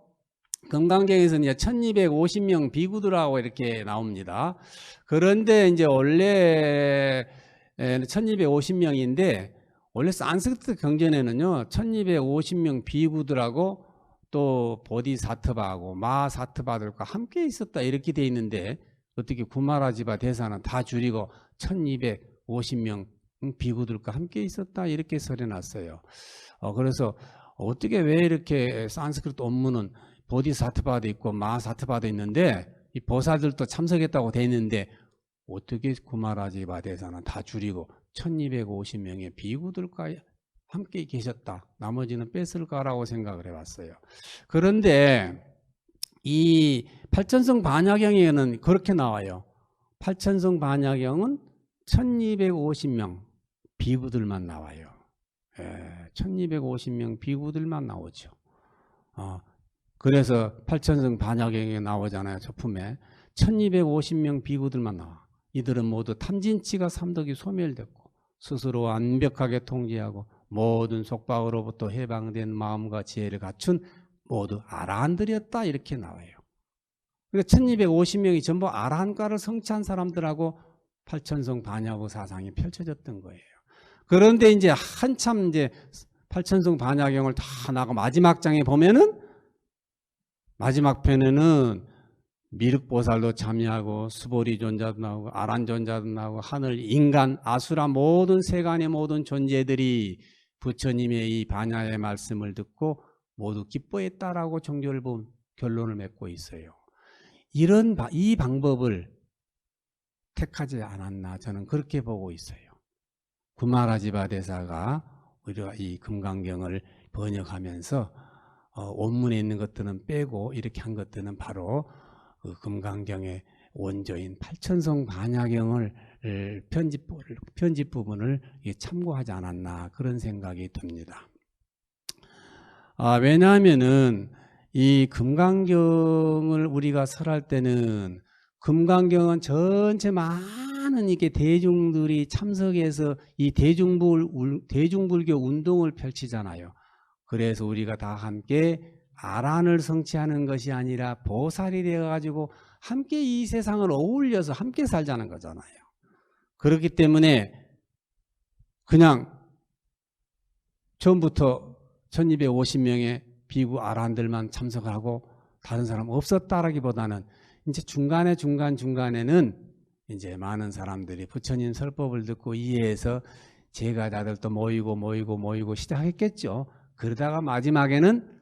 금강경에서는 이제 1250명 비구들하고 이렇게 나옵니다. 그런데 이제 원래 1250명인데 원래 산스크리트 경전에는요 1250명 비구들하고 또 보디사트바하고 마사트바들과 함께 있었다 이렇게 돼 있는데 어떻게 구마라지바 대사는 다 줄이고 1250명 비구들과 함께 있었다 이렇게 설해놨어요. 그래서 어떻게 왜 이렇게 산스크리트 원문은 보디사트바도 있고 마사트바도 있는데 이 보살들도 참석했다고 돼 있는데 어떻게 구마라지바 대사는 다 줄이고 1250명의 비구들과 함께 계셨다. 나머지는 뺐을까라고 생각을 해봤어요. 그런데 이 팔천성 반야경에는 그렇게 나와요. 팔천성 반야경은 1250명 비구들만 나와요. 1250명 비구들만 나오죠. 그래서 팔천성 반야경에 나오잖아요. 저품에 1250명 비구들만 나와. 이들은 모두 탐진치가 삼덕이 소멸됐고 스스로 완벽하게 통제하고 모든 속박으로부터 해방된 마음과 지혜를 갖춘 모두 아라한들이었다 이렇게 나와요. 그러니까 1250명이 전부 아라한과를 성취한 사람들하고 팔천성 반야부 사상이 펼쳐졌던 거예요. 그런데 이제 한참 이제 팔천성 반야경을 다 나가 마지막 장에 보면은 마지막 편에는 미륵보살도 참여하고 수보리 존자도 나오고 아란 존자도 나오고 하늘, 인간, 아수라 모든 세간의 모든 존재들이 부처님의 이 반야의 말씀을 듣고 모두 기뻐했다라고 종교를 본 결론을 맺고 있어요. 이 방법을 택하지 않았나 저는 그렇게 보고 있어요. 구마라지바 대사가 우리가 이 금강경을 번역하면서 원문에 있는 것들은 빼고 이렇게 한 것들은 바로 그 금강경의 원조인 팔천성 반야경을 편집 부분을 참고하지 않았나 그런 생각이 듭니다. 왜냐하면은 이 금강경을 우리가 설할 때는 금강경은 전체 많은 이게 대중들이 참석해서 이 대중불교 운동을 펼치잖아요. 그래서 우리가 다 함께 아란을 성취하는 것이 아니라 보살이 되어가지고 함께 이 세상을 어울려서 함께 살자는 거잖아요. 그렇기 때문에 그냥 처음부터 1250명의 비구 아란들만 참석하고 다른 사람 없었다라기보다는 이제 중간에는 이제 많은 사람들이 부처님 설법을 듣고 이해해서 제가자들도 모이고 시작했겠죠. 그러다가 마지막에는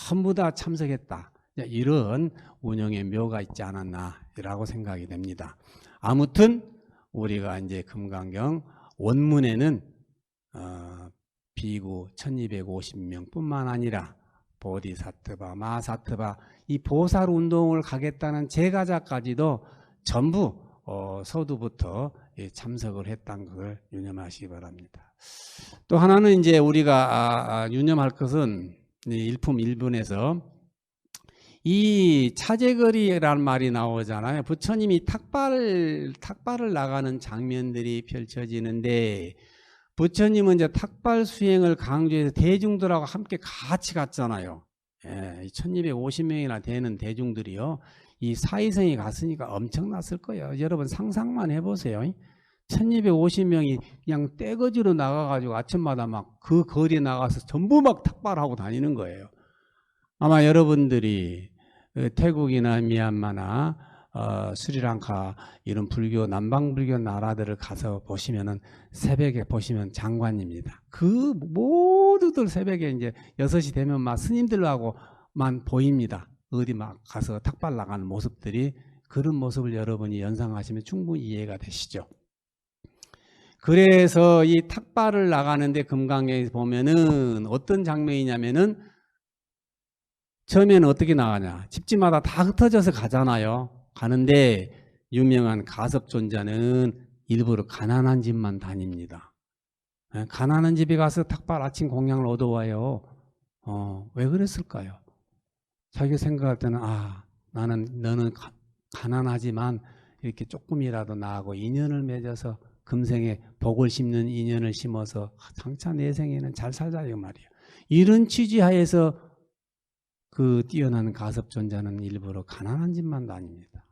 전부 다 참석했다. 이런 운영의 묘가 있지 않았나라고 생각이 됩니다. 아무튼 우리가 이제 금강경 원문에는 비구 1250명뿐만 아니라 보디사트바, 마사트바 이 보살 운동을 가겠다는 제가자까지도 전부 서두부터 참석을 했다는 것을 유념하시기 바랍니다. 또 하나는 이제 우리가 유념할 것은 일품 1분에서 이 차제거리라는 말이 나오잖아요. 부처님이 탁발을 나가는 장면들이 펼쳐지는데 부처님은 이제 탁발 수행을 강조해서 대중들하고 함께 같이 갔잖아요. 1250명이나 되는 대중들이요. 이 사이성에 갔으니까 엄청났을 거예요. 여러분 상상만 해보세요. 1250명이 그냥 떼거지로 나가가지고 아침마다 막 그 거리에 나가서 전부 막 탁발하고 다니는 거예요. 아마 여러분들이 태국이나 미얀마나 스리랑카 이런 불교 남방불교 나라들을 가서 보시면은 새벽에 보시면 장관입니다. 그 모두들 새벽에 이제 6시 되면 막 스님들하고만 보입니다. 어디 막 가서 탁발 나가는 모습들이 그런 모습을 여러분이 연상하시면 충분히 이해가 되시죠. 그래서 이 탁발을 나가는데 금강경에 보면은 어떤 장면이냐면은 처음에는 어떻게 나가냐. 집집마다 다 흩어져서 가잖아요. 가는데 유명한 가섭존자는 일부러 가난한 집만 다닙니다. 가난한 집에 가서 탁발 아침 공양을 얻어와요. 왜 그랬을까요? 자기가 생각할 때는 너는 가난하지만 이렇게 조금이라도 나하고 인연을 맺어서 금생에 복을 심는 인연을 심어서 장차 내 생에는 잘 살자 이 말이에요. 이런 취지하에서 그 뛰어난 가섭존자는 일부러 가난한 집만 다닙니다.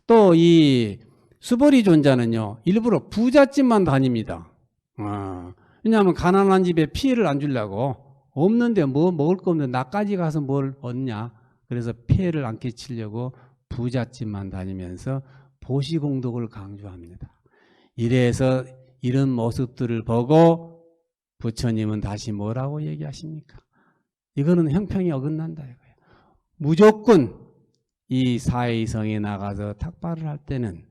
또 이 수보리 존자는요, 일부러 부잣집만 다닙니다. 왜냐하면 가난한 집에 피해를 안 주려고, 없는데 뭐 먹을 거 없는데 나까지 가서 뭘 얻냐, 그래서 피해를 안 끼치려고 부잣집만 다니면서 보시공덕을 강조합니다. 이래서 이런 모습들을 보고 부처님은 다시 뭐라고 얘기하십니까? 이거는 형평이 어긋난다 이거예요. 무조건 이 사회성에 나가서 탁발을 할 때는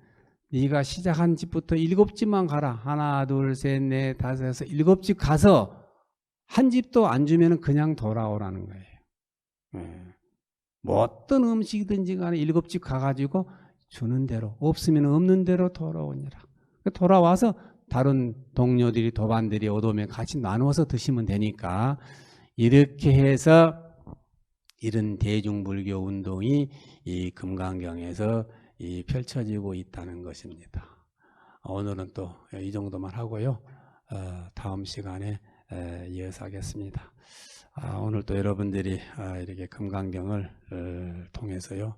네가 시작한 집부터 7집만 가라. 하나, 둘, 셋, 넷, 다섯, 여섯, 7집 가서 한 집도 안 주면 그냥 돌아오라는 거예요. 뭐 어떤 음식이든지 간에 7집 가가지고 주는 대로, 없으면 없는 대로 돌아오니라. 돌아와서 다른 동료들이, 도반들이 얻으면 같이 나누어서 드시면 되니까, 이렇게 해서 이런 대중불교 운동이 이 금강경에서 펼쳐지고 있다는 것입니다. 오늘은 또 이 정도만 하고요. 다음 시간에 이어서 하겠습니다. 오늘 또 여러분들이 이렇게 금강경을 통해서요,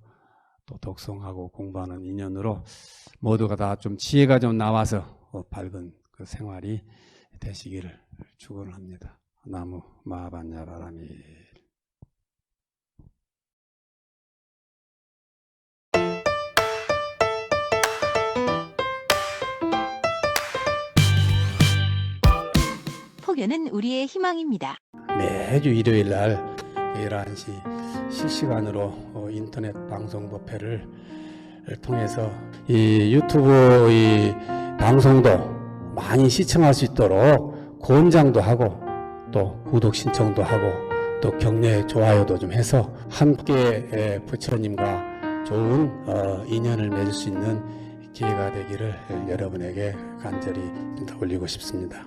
또 독송하고 공부하는 인연으로 모두가 다 좀 지혜가 좀 나와서 밝은 그 생활이 되시기를 축원합니다. 나무 마반야바라미. 포교는 우리의 희망입니다. 매주 일요일 날 11시 실시간으로 인터넷 방송 법회를 통해서 이 유튜브 이 방송도 많이 시청할 수 있도록 권장도 하고, 또 구독 신청도 하고, 또 격려 좋아요도 좀 해서 함께 부처님과 좋은 인연을 맺을 수 있는 기회가 되기를 여러분에게 간절히 올리고 싶습니다.